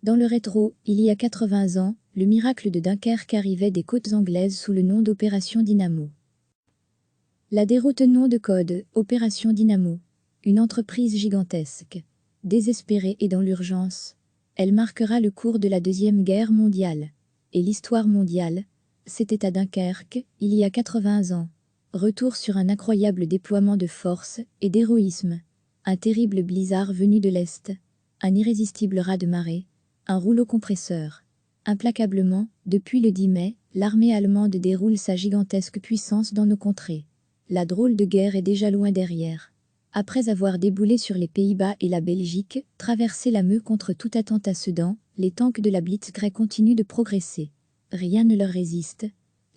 Dans le rétro, il y a 80 ans, le miracle de Dunkerque arrivait des côtes anglaises sous le nom d'Opération Dynamo. La déroute nom de code, Opération Dynamo. Une entreprise gigantesque. Désespérée et dans l'urgence. Elle marquera le cours de la Deuxième Guerre mondiale. Et l'histoire mondiale, c'était à Dunkerque, il y a 80 ans. Retour sur un incroyable déploiement de force et d'héroïsme. Un terrible blizzard venu de l'Est. Un irrésistible raz de marée. Un rouleau compresseur. Implacablement, depuis le 10 mai, l'armée allemande déroule sa gigantesque puissance dans nos contrées. La drôle de guerre est déjà loin derrière. Après avoir déboulé sur les Pays-Bas et la Belgique, traversé la Meuse contre toute attente à Sedan, les tanks de la Blitzkrieg continuent de progresser. Rien ne leur résiste.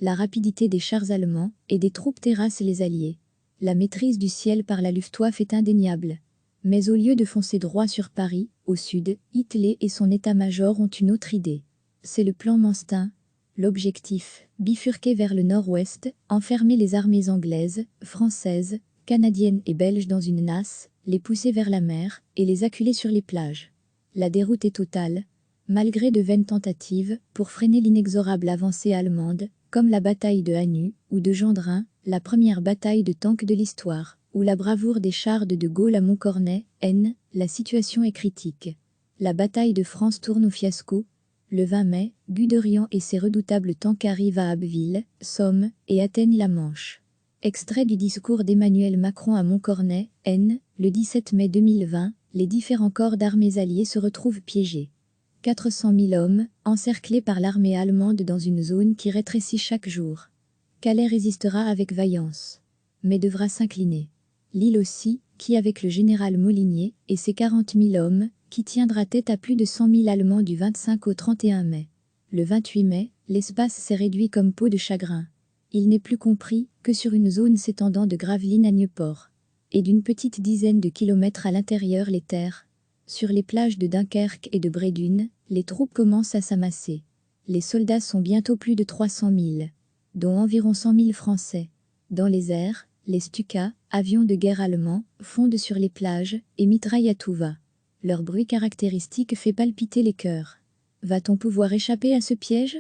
La rapidité des chars allemands et des troupes terrasse les Alliés. La maîtrise du ciel par la Luftwaffe est indéniable. Mais au lieu de foncer droit sur Paris, au sud, Hitler et son état-major ont une autre idée. C'est le plan Manstein. L'objectif, bifurquer vers le nord-ouest, enfermer les armées anglaises, françaises, canadiennes et belges dans une nasse, les pousser vers la mer et les acculer sur les plages. La déroute est totale, malgré de vaines tentatives pour freiner l'inexorable avancée allemande, comme la bataille de Hanu ou de Gendrin, la première bataille de tanks de l'histoire, ou la bravoure des chars de Gaulle à Montcornet, N, la situation est critique. La bataille de France tourne au fiasco. Le 20 mai, Guderian et ses redoutables tanks arrivent à Abbeville, Somme, et atteignent la Manche. Extrait du discours d'Emmanuel Macron à Montcornet, N, le 17 mai 2020, les différents corps d'armées alliés se retrouvent piégés. 400 000 hommes, encerclés par l'armée allemande dans une zone qui rétrécit chaque jour. Calais résistera avec vaillance, mais devra s'incliner. Lille aussi, qui avec le général Molinier et ses 40 000 hommes, qui tiendra tête à plus de 100 000 Allemands du 25 au 31 mai. Le 28 mai, l'espace s'est réduit comme peau de chagrin. Il n'est plus compris que sur une zone s'étendant de Gravelines à Nieuport, et d'une petite dizaine de kilomètres à l'intérieur les terres. Sur les plages de Dunkerque et de Brédune, les troupes commencent à s'amasser. Les soldats sont bientôt plus de 300 000, dont environ 100 000 Français. Dans les airs, les Stuka, avions de guerre allemands, fondent sur les plages et mitraillent à tout va. Leur bruit caractéristique fait palpiter les cœurs. Va-t-on pouvoir échapper à ce piège?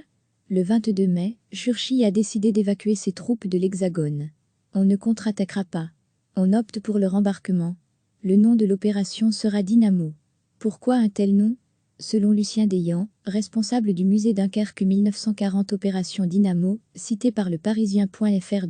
Le 22 mai, Churchill a décidé d'évacuer ses troupes de l'Hexagone. On ne contre-attaquera pas. On opte pour le rembarquement. Le nom de l'opération sera Dynamo. Pourquoi un tel nom? Selon Lucien Deillan, responsable du musée Dunkerque 1940 Opération Dynamo, cité par le Parisien.fr,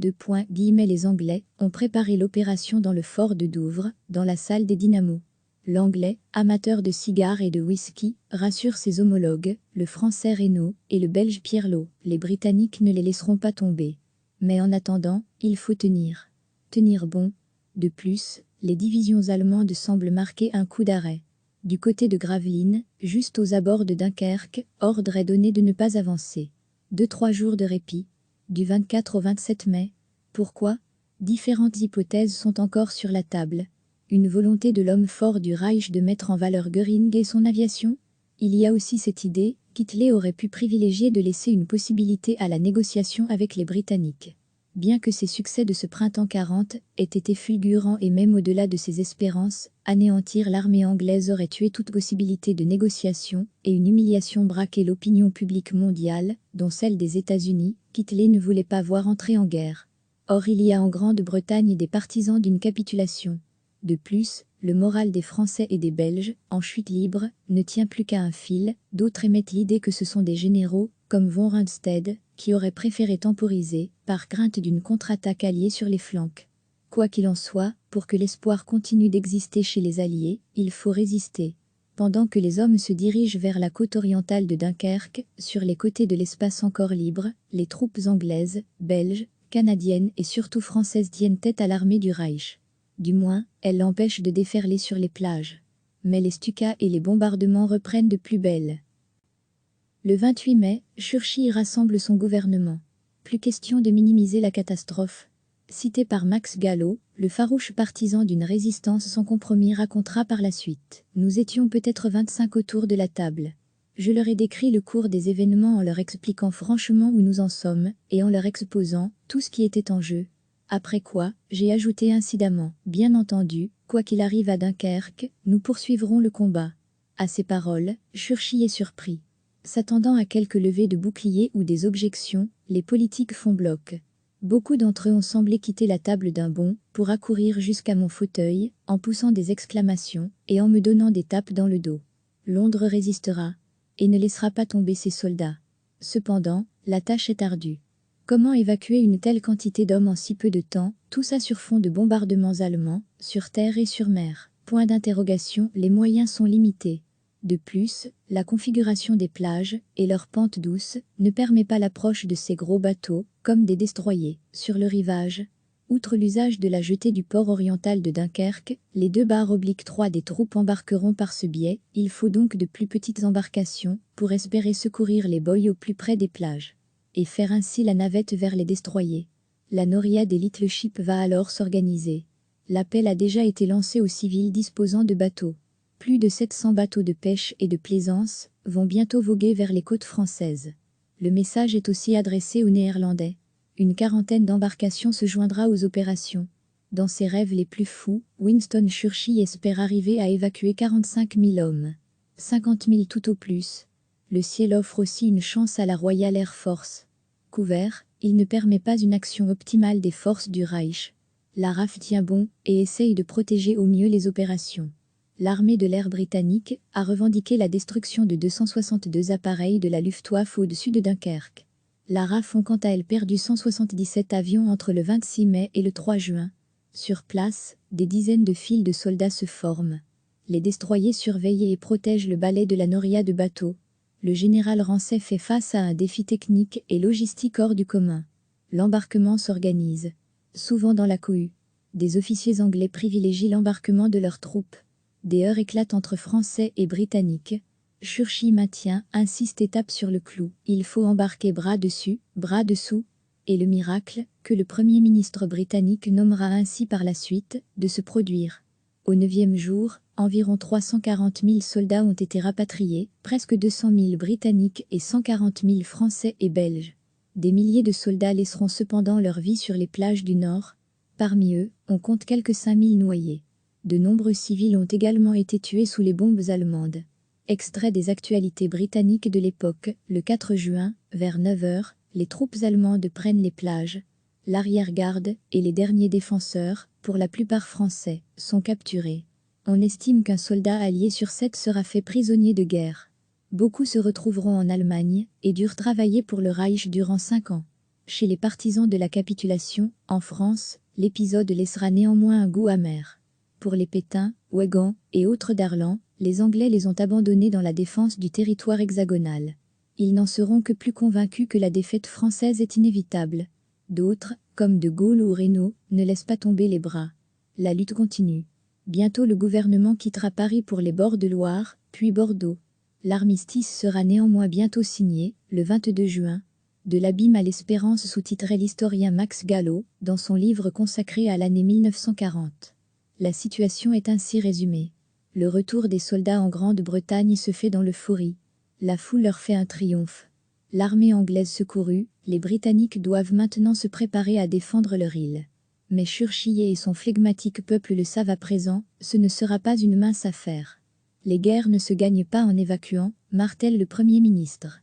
les Anglais ont préparé l'opération dans le fort de Douvres, dans la salle des Dynamos. L'Anglais, amateur de cigares et de whisky, rassure ses homologues, le Français Reynaud et le Belge Pierlot. Les Britanniques ne les laisseront pas tomber. Mais en attendant, il faut tenir. Tenir bon. De plus, les divisions allemandes semblent marquer un coup d'arrêt. Du côté de Gravelines, juste aux abords de Dunkerque, ordre est donné de ne pas avancer. 2-3 jours de répit. Du 24 au 27 mai. Pourquoi? Différentes hypothèses sont encore sur la table. Une volonté de l'homme fort du Reich de mettre en valeur Göring et son aviation? Il y a aussi cette idée qu'Hitler aurait pu privilégier de laisser une possibilité à la négociation avec les Britanniques. Bien que ses succès de ce printemps 40 aient été fulgurants et même au-delà de ses espérances, anéantir l'armée anglaise aurait tué toute possibilité de négociation et une humiliation braqué l'opinion publique mondiale, dont celle des États-Unis, qu'Hitler ne voulait pas voir entrer en guerre. Or il y a en Grande-Bretagne des partisans d'une capitulation. De plus, le moral des Français et des Belges, en chute libre, ne tient plus qu'à un fil. D'autres émettent l'idée que ce sont des généraux, comme von Rundstedt, qui auraient préféré temporiser, par crainte d'une contre-attaque alliée sur les flancs. Quoi qu'il en soit, pour que l'espoir continue d'exister chez les Alliés, il faut résister. Pendant que les hommes se dirigent vers la côte orientale de Dunkerque, sur les côtés de l'espace encore libre, les troupes anglaises, belges, canadiennes et surtout françaises tiennent tête à l'armée du Reich. Du moins, elles l'empêchent de déferler sur les plages. Mais les Stuka et les bombardements reprennent de plus belle. Le 28 mai, Churchill rassemble son gouvernement. Plus question de minimiser la catastrophe. Cité par Max Gallo, le farouche partisan d'une résistance sans compromis racontera par la suite. Nous étions peut-être 25 autour de la table. Je leur ai décrit le cours des événements en leur expliquant franchement où nous en sommes et en leur exposant tout ce qui était en jeu. Après quoi, j'ai ajouté incidemment, bien entendu, quoi qu'il arrive à Dunkerque, nous poursuivrons le combat. À ces paroles, Churchill est surpris. S'attendant à quelques levées de boucliers ou des objections, les politiques font bloc. Beaucoup d'entre eux ont semblé quitter la table d'un bond pour accourir jusqu'à mon fauteuil, en poussant des exclamations et en me donnant des tapes dans le dos. Londres résistera et ne laissera pas tomber ses soldats. Cependant, la tâche est ardue. Comment évacuer une telle quantité d'hommes en si peu de temps, tout ça sur fond de bombardements allemands, sur terre et sur mer? Point d'interrogation, les moyens sont limités. De plus, la configuration des plages et leur pente douce ne permet pas l'approche de ces gros bateaux, comme des destroyers, sur le rivage. Outre l'usage de la jetée du port oriental de Dunkerque, les 2/3 des troupes embarqueront par ce biais, il faut donc de plus petites embarcations pour espérer secourir les boys au plus près des plages et faire ainsi la navette vers les destroyers. La noria des Little Ships va alors s'organiser. L'appel a déjà été lancé aux civils disposant de bateaux. Plus de 700 bateaux de pêche et de plaisance vont bientôt voguer vers les côtes françaises. Le message est aussi adressé aux Néerlandais. Une quarantaine d'embarcations se joindra aux opérations. Dans ses rêves les plus fous, Winston Churchill espère arriver à évacuer 45 000 hommes. 50 000 tout au plus. Le ciel offre aussi une chance à la Royal Air Force. Couvert, il ne permet pas une action optimale des forces du Reich. La RAF tient bon et essaye de protéger au mieux les opérations. L'armée de l'air britannique a revendiqué la destruction de 262 appareils de la Luftwaffe au-dessus de Dunkerque. La RAF ont quant à elle perdu 177 avions entre le 26 mai et le 3 juin. Sur place, des dizaines de files de soldats se forment. Les destroyers surveillent et protègent le balai de la noria de bateaux. Le général Ramsay fait face à un défi technique et logistique hors du commun. L'embarquement s'organise. Souvent dans la cohue. Des officiers anglais privilégient l'embarquement de leurs troupes. Des heurts éclatent entre Français et Britanniques. Churchill maintient, insiste et tape sur le clou. Il faut embarquer bras dessus, bras dessous. Et le miracle, que le Premier ministre britannique nommera ainsi par la suite, de se produire. Au 9e jour, environ 340 000 soldats ont été rapatriés, presque 200 000 Britanniques et 140 000 Français et Belges. Des milliers de soldats laisseront cependant leur vie sur les plages du Nord. Parmi eux, on compte quelques 5 000 noyés. De nombreux civils ont également été tués sous les bombes allemandes. Extrait des actualités britanniques de l'époque, le 4 juin, vers 9 h, les troupes allemandes prennent les plages. L'arrière-garde et les derniers défenseurs, pour la plupart français, sont capturés. On estime qu'un soldat allié sur 7 sera fait prisonnier de guerre. Beaucoup se retrouveront en Allemagne et durent travailler pour le Reich durant 5 ans. Chez les partisans de la capitulation, en France, l'épisode laissera néanmoins un goût amer. Pour les Pétain, Weygand et autres Darlan, les Anglais les ont abandonnés dans la défense du territoire hexagonal. Ils n'en seront que plus convaincus que la défaite française est inévitable. D'autres, comme De Gaulle ou Reynaud, ne laissent pas tomber les bras. La lutte continue. Bientôt le gouvernement quittera Paris pour les bords de Loire, puis Bordeaux. L'armistice sera néanmoins bientôt signé, le 22 juin. De l'abîme à l'espérance sous-titrait l'historien Max Gallo, dans son livre consacré à l'année 1940. La situation est ainsi résumée. Le retour des soldats en Grande-Bretagne se fait dans l'euphorie. La foule leur fait un triomphe. L'armée anglaise secourue, les Britanniques doivent maintenant se préparer à défendre leur île. Mais Churchill et son flegmatique peuple le savent à présent, ce ne sera pas une mince affaire. Les guerres ne se gagnent pas en évacuant, martèle le Premier ministre.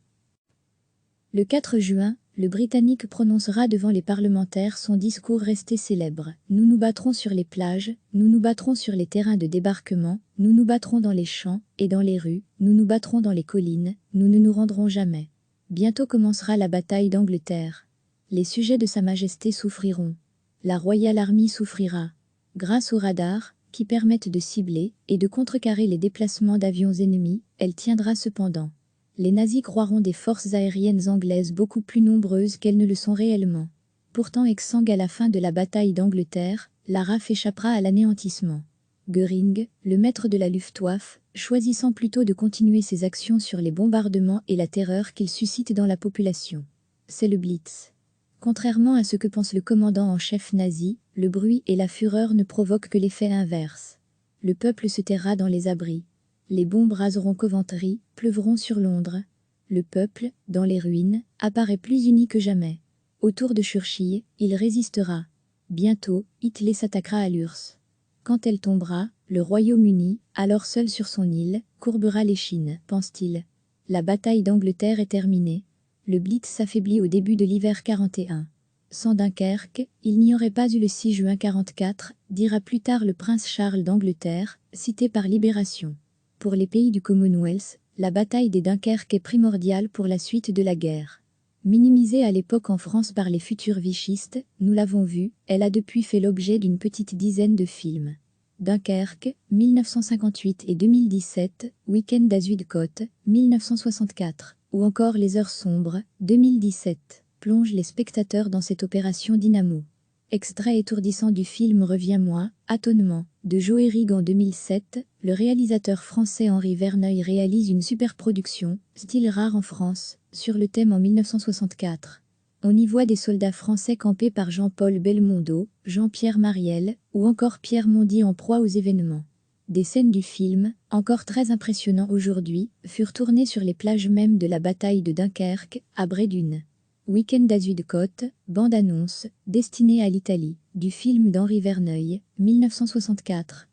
Le 4 juin, le Britannique prononcera devant les parlementaires son discours resté célèbre. Nous nous battrons sur les plages, nous nous battrons sur les terrains de débarquement, nous nous battrons dans les champs et dans les rues, nous nous battrons dans les collines, nous ne nous rendrons jamais. Bientôt commencera la bataille d'Angleterre. Les sujets de Sa Majesté souffriront. La Royal Army souffrira. Grâce aux radars, qui permettent de cibler et de contrecarrer les déplacements d'avions ennemis, elle tiendra cependant. Les nazis croiront des forces aériennes anglaises beaucoup plus nombreuses qu'elles ne le sont réellement. Pourtant exsangue à la fin de la bataille d'Angleterre, la RAF échappera à l'anéantissement. Göring, le maître de la Luftwaffe, choisissant plutôt de continuer ses actions sur les bombardements et la terreur qu'il suscite dans la population. C'est le Blitz. Contrairement à ce que pense le commandant en chef nazi, le bruit et la fureur ne provoquent que l'effet inverse. Le peuple se terra dans les abris. Les bombes raseront Coventry, pleuvront sur Londres. Le peuple, dans les ruines, apparaît plus uni que jamais. Autour de Churchill, il résistera. Bientôt, Hitler s'attaquera à l'URSS. Quand elle tombera, le Royaume-Uni, alors seul sur son île, courbera l'échine, pense-t-il. La bataille d'Angleterre est terminée. Le Blitz s'affaiblit au début de l'hiver 41. Sans Dunkerque, il n'y aurait pas eu le 6 juin 44, dira plus tard le prince Charles d'Angleterre, cité par Libération. Pour les pays du Commonwealth, la bataille des Dunkerque est primordiale pour la suite de la guerre. Minimisée à l'époque en France par les futurs vichistes, nous l'avons vu, elle a depuis fait l'objet d'une petite dizaine de films. Dunkerque, 1958 et 2017, Week-end à Zuidcote, 1964, ou encore Les Heures sombres, 2017, plonge les spectateurs dans cette opération Dynamo. Extrait étourdissant du film Reviens-moi, Atonement, de Joe Hering en 2007, le réalisateur français Henri Verneuil réalise une superproduction, style rare en France, sur le thème en 1964. On y voit des soldats français campés par Jean-Paul Belmondo, Jean-Pierre Mariel, ou encore Pierre Mondy en proie aux événements. Des scènes du film, encore très impressionnants aujourd'hui, furent tournées sur les plages mêmes de la bataille de Dunkerque, à Brédune. Week-end à Zuidcote, bande-annonce, destinée à l'Italie, du film d'Henri Verneuil, 1964.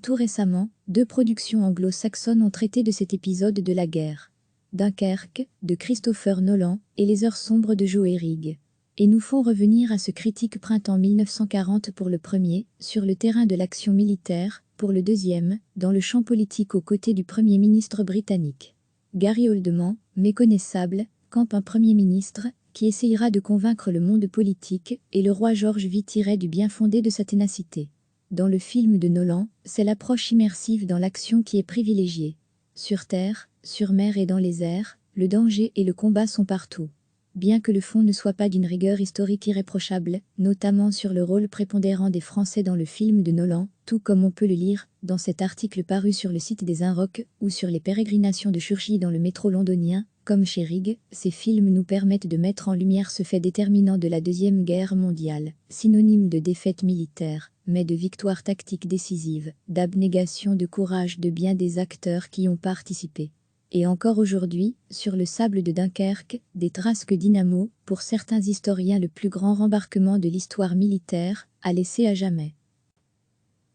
Tout récemment, 2 productions anglo-saxonnes ont traité de cet épisode de la guerre. Dunkerque, de Christopher Nolan, et Les Heures sombres de Joe Hering. Et nous font revenir à ce critique printemps 1940 pour le premier, sur le terrain de l'action militaire, pour le deuxième, dans le champ politique aux côtés du Premier ministre britannique. Gary Oldman, méconnaissable, campe un Premier ministre, qui essayera de convaincre le monde politique, et le roi George vit tirer du bien fondé de sa ténacité. Dans le film de Nolan, c'est l'approche immersive dans l'action qui est privilégiée. Sur terre, sur mer et dans les airs, le danger et le combat sont partout. Bien que le fond ne soit pas d'une rigueur historique irréprochable, notamment sur le rôle prépondérant des Français dans le film de Nolan, tout comme on peut le lire dans cet article paru sur le site des Inrocks ou sur les pérégrinations de Churchill dans le métro londonien, comme chez Hering, ces films nous permettent de mettre en lumière ce fait déterminant de la Deuxième Guerre mondiale, synonyme de défaite militaire, mais de victoire tactique décisive, d'abnégation, de courage de bien des acteurs qui y ont participé. Et encore aujourd'hui, sur le sable de Dunkerque, des traces que Dynamo, pour certains historiens le plus grand rembarquement de l'histoire militaire, a laissé à jamais.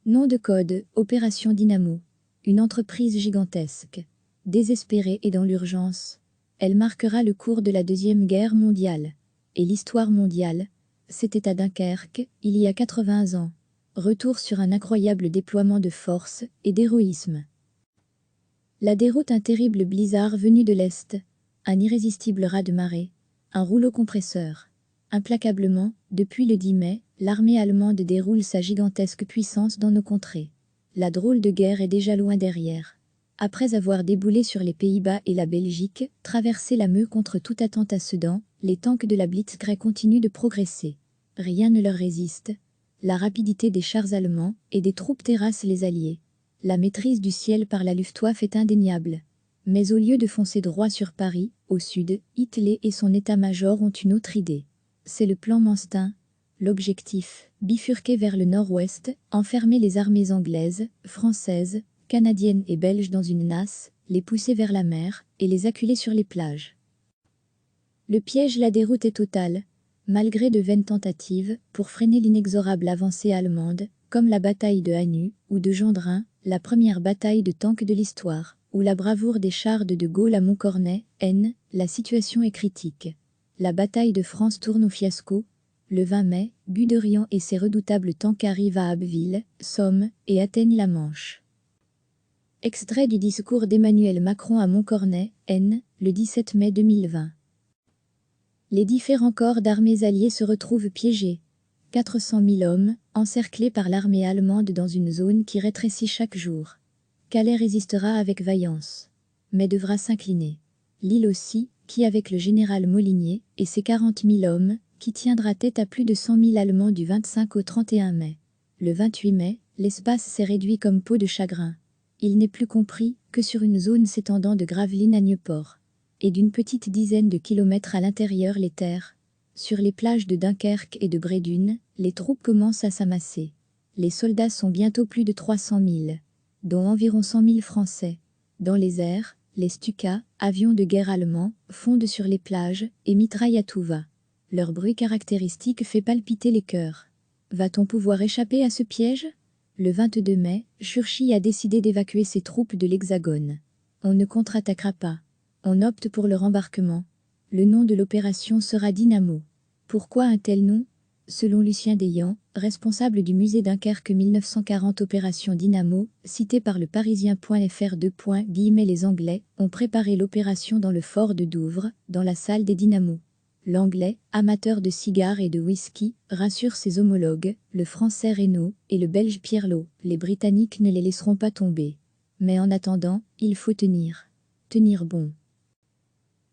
Nom de code, Opération Dynamo. Une entreprise gigantesque. Désespérée et dans l'urgence. Elle marquera le cours de la Deuxième Guerre mondiale. Et l'histoire mondiale, c'était à Dunkerque, il y a 80 ans. Retour sur un incroyable déploiement de force et d'héroïsme. La déroute, un terrible blizzard venu de l'Est, un irrésistible raz-de-marée, un rouleau compresseur. Implacablement, depuis le 10 mai, l'armée allemande déroule sa gigantesque puissance dans nos contrées. La drôle de guerre est déjà loin derrière. Après avoir déboulé sur les Pays-Bas et la Belgique, traversé la Meuse contre toute attente à Sedan, les tanks de la Blitzkrieg continuent de progresser. Rien ne leur résiste. La rapidité des chars allemands et des troupes terrasse les Alliés. La maîtrise du ciel par la Luftwaffe est indéniable. Mais au lieu de foncer droit sur Paris, au sud, Hitler et son état-major ont une autre idée. C'est le plan Manstein. L'objectif, bifurquer vers le nord-ouest, enfermer les armées anglaises, françaises, canadiennes et belges dans une nasse, les pousser vers la mer et les acculer sur les plages. Le piège, la déroute est totale, malgré de vaines tentatives pour freiner l'inexorable avancée allemande, comme la bataille de Hanu ou de Gendrin, la première bataille de tanks de l'histoire, ou la bravoure des chars de Gaulle à Montcornet, N, la situation est critique. La bataille de France tourne au fiasco. Le 20 mai, Guderian et ses redoutables tanks arrivent à Abbeville, Somme, et atteignent la Manche. Extrait du discours d'Emmanuel Macron à Montcornet, N, le 17 mai 2020. Les différents corps d'armées alliées se retrouvent piégés. 400 000 hommes, encerclés par l'armée allemande dans une zone qui rétrécit chaque jour. Calais résistera avec vaillance, mais devra s'incliner. Lille aussi, qui avec le général Molinier et ses 40 000 hommes, qui tiendra tête à plus de 100 000 Allemands du 25 au 31 mai. Le 28 mai, l'espace s'est réduit comme peau de chagrin. Il n'est plus compris que sur une zone s'étendant de Gravelines à Nieuport, et d'une petite dizaine de kilomètres à l'intérieur les terres. Sur les plages de Dunkerque et de Brédune, les troupes commencent à s'amasser. Les soldats sont bientôt plus de 300 000, dont environ 100 000 Français. Dans les airs, les Stuka, avions de guerre allemands, fondent sur les plages et mitraillent à tout va. Leur bruit caractéristique fait palpiter les cœurs. Va-t-on pouvoir échapper à ce piège ? Le 22 mai, Churchill a décidé d'évacuer ses troupes de l'Hexagone. On ne contre-attaquera pas. On opte pour le rembarquement. Le nom de l'opération sera Dynamo. Pourquoi un tel nom? Selon Lucien Deillan, responsable du musée Dunkerque 1940 Opération Dynamo, cité par le Parisien.fr, les Anglais ont préparé l'opération dans le fort de Douvres, dans la salle des Dynamos. L'Anglais, amateur de cigares et de whisky, rassure ses homologues, le Français Reynaud et le Belge Pierlot. Les Britanniques ne les laisseront pas tomber. Mais en attendant, il faut tenir. Tenir bon.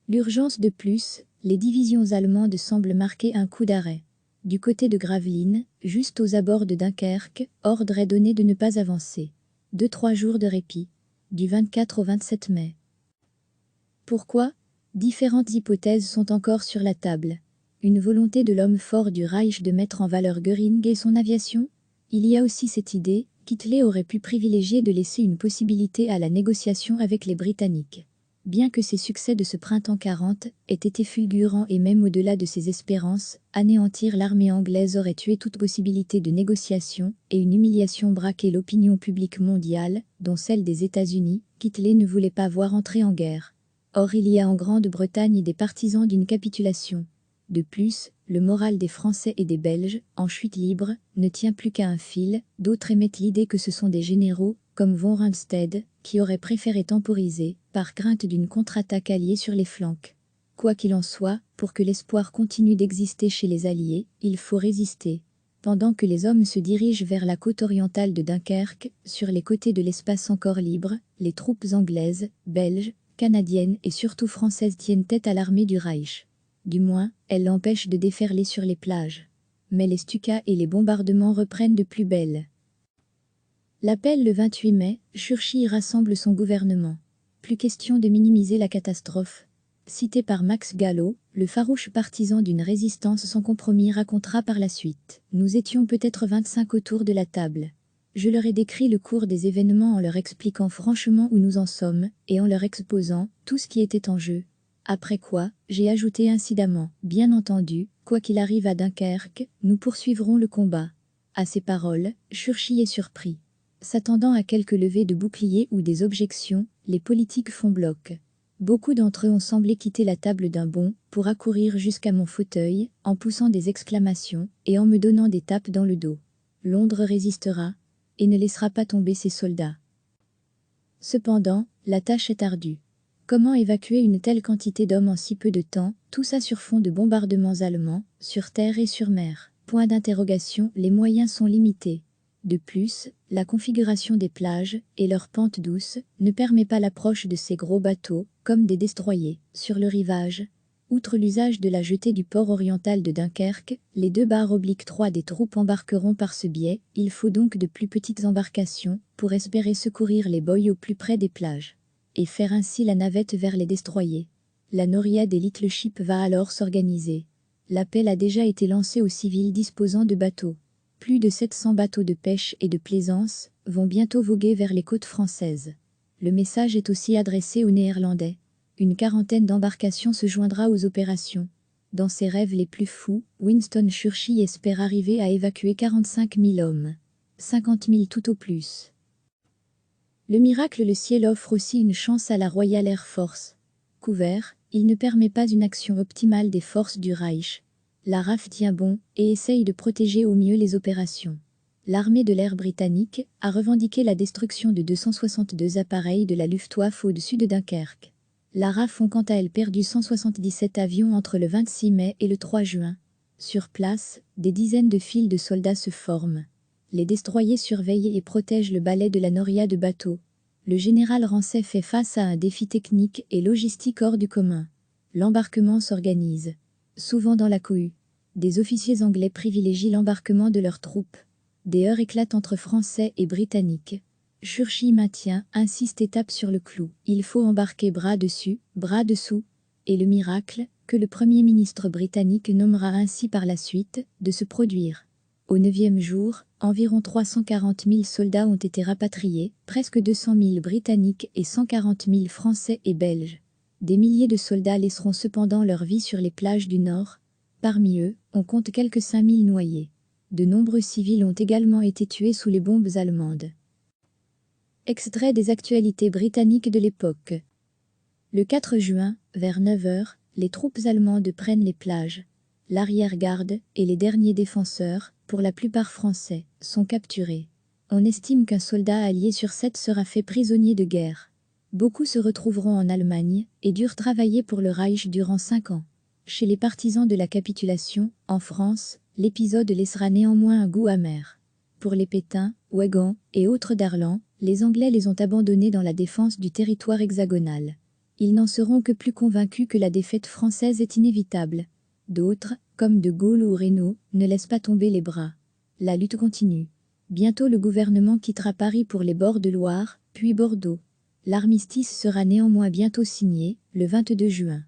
L'urgence de plus, les divisions allemandes semblent marquer un coup d'arrêt. Du côté de Gravelines, juste aux abords de Dunkerque, ordre est donné de ne pas avancer. 2-3 jours de répit. Du 24 au 27 mai. Pourquoi? Différentes hypothèses sont encore sur la table. Une volonté de l'homme fort du Reich de mettre en valeur Göring et son aviation? Il y a aussi cette idée qu'Hitler aurait pu privilégier de laisser une possibilité à la négociation avec les Britanniques. Bien que ses succès de ce printemps 40 aient été fulgurants et même au-delà de ses espérances, anéantir l'armée anglaise aurait tué toute possibilité de négociation et une humiliation braqué l'opinion publique mondiale, dont celle des États-Unis, qu'Hitler ne voulait pas voir entrer en guerre. Or il y a en Grande-Bretagne des partisans d'une capitulation. De plus, le moral des Français et des Belges, en chute libre, ne tient plus qu'à un fil. D'autres émettent l'idée que ce sont des généraux, comme von Rundstedt, qui auraient préféré temporiser, par crainte d'une contre-attaque alliée sur les flancs. Quoi qu'il en soit, pour que l'espoir continue d'exister chez les Alliés, il faut résister. Pendant que les hommes se dirigent vers la côte orientale de Dunkerque, sur les côtés de l'espace encore libre, les troupes anglaises, belges, canadiennes et surtout françaises tiennent tête à l'armée du Reich. Du moins, elles l'empêchent de déferler sur les plages. Mais les Stukas et les bombardements reprennent de plus belle. L'appel le 28 mai, Churchill rassemble son gouvernement. Plus question de minimiser la catastrophe. Cité par Max Gallo, le farouche partisan d'une résistance sans compromis racontera par la suite. Nous étions peut-être 25 autour de la table. Je leur ai décrit le cours des événements en leur expliquant franchement où nous en sommes, et en leur exposant tout ce qui était en jeu. Après quoi, j'ai ajouté incidemment, bien entendu, quoi qu'il arrive à Dunkerque, nous poursuivrons le combat. À ces paroles, Churchill est surpris. S'attendant à quelques levées de boucliers ou des objections, les politiques font bloc. Beaucoup d'entre eux ont semblé quitter la table d'un bond, pour accourir jusqu'à mon fauteuil, en poussant des exclamations, et en me donnant des tapes dans le dos. Londres résistera, et ne laissera pas tomber ses soldats. Cependant, la tâche est ardue. Comment évacuer une telle quantité d'hommes en si peu de temps, tout ça sur fond de bombardements allemands, sur terre et sur mer? Point d'interrogation, les moyens sont limités. De plus, la configuration des plages, et leur pente douce, ne permet pas l'approche de ces gros bateaux, comme des destroyers, sur le rivage. Outre l'usage de la jetée du port oriental de Dunkerque, les 2/3 des troupes embarqueront par ce biais, il faut donc de plus petites embarcations, pour espérer secourir les boys au plus près des plages. Et faire ainsi la navette vers les destroyers. La noria des Little Ships va alors s'organiser. L'appel a déjà été lancé aux civils disposant de bateaux. Plus de 700 bateaux de pêche et de plaisance vont bientôt voguer vers les côtes françaises. Le message est aussi adressé aux Néerlandais. Une quarantaine d'embarcations se joindra aux opérations. Dans ses rêves les plus fous, Winston Churchill espère arriver à évacuer 45 000 hommes. 50 000 tout au plus. Le miracle le ciel offre aussi une chance à la Royal Air Force. Couvert, il ne permet pas une action optimale des forces du Reich. La RAF tient bon et essaye de protéger au mieux les opérations. L'armée de l'air britannique a revendiqué la destruction de 262 appareils de la Luftwaffe au-dessus de Dunkerque. La RAF ont quant à elle perdu 177 avions entre le 26 mai et le 3 juin. Sur place, des dizaines de files de soldats se forment. Les destroyers surveillent et protègent le balai de la noria de bateaux. Le général Ramsay fait face à un défi technique et logistique hors du commun. L'embarquement s'organise. Souvent dans la cohue. Des officiers anglais privilégient l'embarquement de leurs troupes. Des heurts éclatent entre Français et Britanniques. Churchill maintient, insiste et tape sur le clou. Il faut embarquer bras dessus, bras dessous. Et le miracle, que le Premier ministre britannique nommera ainsi par la suite, de se produire. Au 9e jour, environ 340 000 soldats ont été rapatriés, presque 200 000 Britanniques et 140 000 Français et Belges. Des milliers de soldats laisseront cependant leur vie sur les plages du Nord. Parmi eux, on compte quelques 5 000 noyés. De nombreux civils ont également été tués sous les bombes allemandes. Extrait des actualités britanniques de l'époque. Le 4 juin, vers 9 h, les troupes allemandes prennent les plages. L'arrière-garde et les derniers défenseurs, pour la plupart français, sont capturés. On estime qu'un soldat allié sur 7 sera fait prisonnier de guerre. Beaucoup se retrouveront en Allemagne et durent travailler pour le Reich durant 5 ans. Chez les partisans de la capitulation, en France, l'épisode laissera néanmoins un goût amer. Pour les Pétain, Weygand et autres Darlan, les Anglais les ont abandonnés dans la défense du territoire hexagonal. Ils n'en seront que plus convaincus que la défaite française est inévitable. D'autres, comme de Gaulle ou Reynaud, ne laissent pas tomber les bras. La lutte continue. Bientôt le gouvernement quittera Paris pour les bords de Loire, puis Bordeaux. L'armistice sera néanmoins bientôt signé, le 22 juin.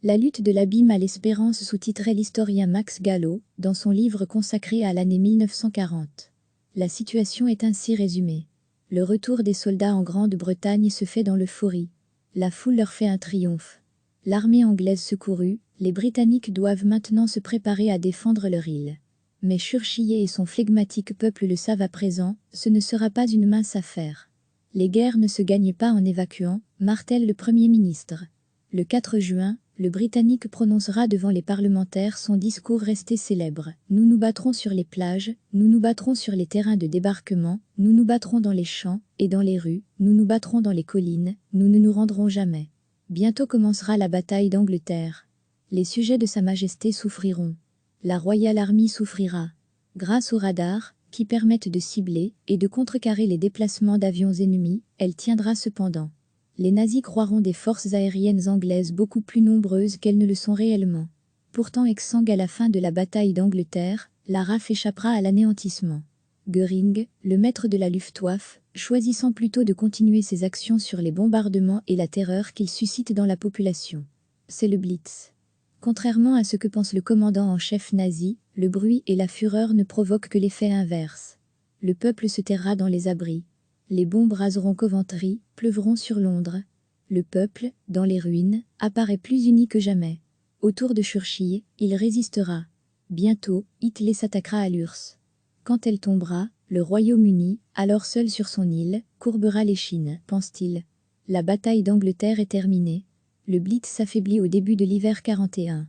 La lutte de l'abîme à l'espérance sous-titrait l'historien Max Gallo, dans son livre consacré à l'année 1940. La situation est ainsi résumée. Le retour des soldats en Grande-Bretagne se fait dans l'euphorie. La foule leur fait un triomphe. L'armée anglaise secourue, les Britanniques doivent maintenant se préparer à défendre leur île. Mais Churchill et son flegmatique peuple le savent à présent, ce ne sera pas une mince affaire. Les guerres ne se gagnent pas en évacuant, martèle le Premier ministre. Le 4 juin, le Britannique prononcera devant les parlementaires son discours resté célèbre. « Nous nous battrons sur les plages, nous nous battrons sur les terrains de débarquement, nous nous battrons dans les champs et dans les rues, nous nous battrons dans les collines, nous ne nous rendrons jamais. » Bientôt commencera la bataille d'Angleterre. Les sujets de Sa Majesté souffriront. La Royal Army souffrira. Grâce aux radars, qui permettent de cibler et de contrecarrer les déplacements d'avions ennemis, elle tiendra cependant. Les nazis croiront des forces aériennes anglaises beaucoup plus nombreuses qu'elles ne le sont réellement. Pourtant exsangue à la fin de la bataille d'Angleterre, la RAF échappera à l'anéantissement. Göring, le maître de la Luftwaffe, choisissant plutôt de continuer ses actions sur les bombardements et la terreur qu'il suscite dans la population. C'est le Blitz. Contrairement à ce que pense le commandant en chef nazi, le bruit et la fureur ne provoquent que l'effet inverse. Le peuple se terrera dans les abris. Les bombes raseront Coventry, pleuvront sur Londres. Le peuple, dans les ruines, apparaît plus uni que jamais. Autour de Churchill, il résistera. Bientôt, Hitler s'attaquera à l'URSS. Quand elle tombera, le Royaume-Uni, alors seul sur son île, courbera l'échine, pense-t-il. La bataille d'Angleterre est terminée. Le Blitz s'affaiblit au début de l'hiver 41.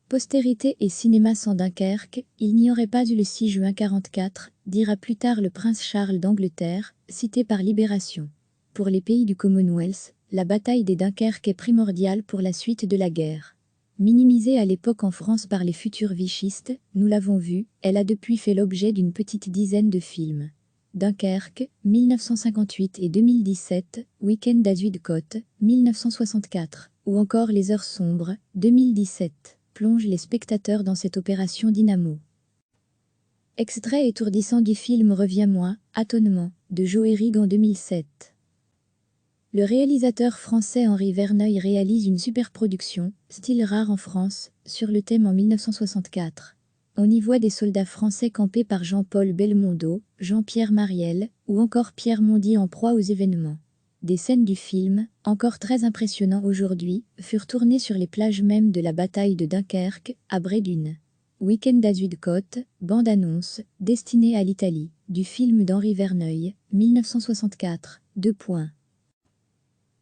Postérité et cinéma sans Dunkerque, il n'y aurait pas eu le 6 juin 44, dira plus tard le prince Charles d'Angleterre, cité par Libération. Pour les pays du Commonwealth, la bataille des Dunkerque est primordiale pour la suite de la guerre. Minimisée à l'époque en France par les futurs vichistes, nous l'avons vu, elle a depuis fait l'objet d'une petite dizaine de films. Dunkerque, 1958 et 2017, Week-end à Zuidcote, 1964, ou encore Les Heures sombres, 2017, plonge les spectateurs dans cette opération dynamo. Extrait étourdissant du film Reviens-moi, Atonement, de Joe Herrig en 2007. Le réalisateur français Henri Verneuil réalise une superproduction, style rare en France, sur le thème en 1964. On y voit des soldats français campés par Jean-Paul Belmondo, Jean-Pierre Mariel, ou encore Pierre Mondy en proie aux événements. Des scènes du film, encore très impressionnants aujourd'hui, furent tournées sur les plages mêmes de la bataille de Dunkerque, à Brédune. Week-end à Zuidcote, bande-annonce, destinée à l'Italie, du film d'Henri Verneuil, 1964, 2 points.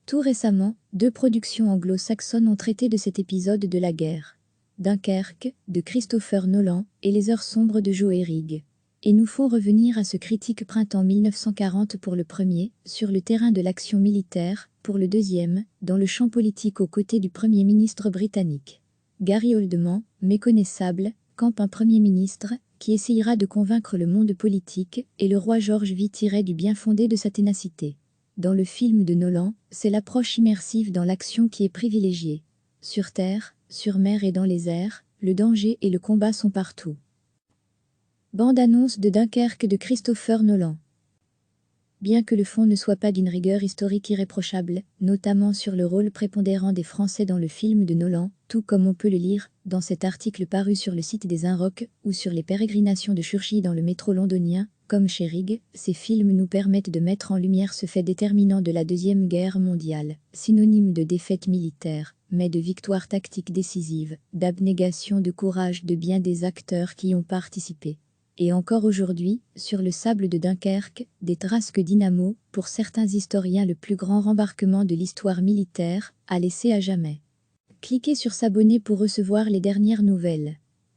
Tout récemment, 2 productions anglo-saxonnes ont traité de cet épisode de la guerre. Dunkerque, de Christopher Nolan, et Les Heures sombres de Joe Herrig. Et nous font revenir à ce critique printemps 1940 pour le premier, sur le terrain de l'action militaire, pour le deuxième, dans le champ politique aux côtés du Premier ministre britannique. Gary Oldman, méconnaissable, campe un Premier ministre, qui essayera de convaincre le monde politique, et le roi George vit tirer du bien fondé de sa ténacité. Dans le film de Nolan, c'est l'approche immersive dans l'action qui est privilégiée. Sur terre, sur mer et dans les airs, le danger et le combat sont partout. Bande-annonce de Dunkerque de Christopher Nolan. Bien que le fond ne soit pas d'une rigueur historique irréprochable, notamment sur le rôle prépondérant des Français dans le film de Nolan, tout comme on peut le lire dans cet article paru sur le site des Inrocks ou sur les pérégrinations de Churchill dans le métro londonien, comme chez Herrig, ces films nous permettent de mettre en lumière ce fait déterminant de la Deuxième Guerre mondiale, synonyme de défaite militaire, mais de victoires tactiques décisives, d'abnégation, de courage de bien des acteurs qui y ont participé. Et encore aujourd'hui, sur le sable de Dunkerque, des traces que Dynamo, pour certains historiens le plus grand rembarquement de l'histoire militaire, a laissé à jamais. Cliquez sur s'abonner pour recevoir les dernières nouvelles.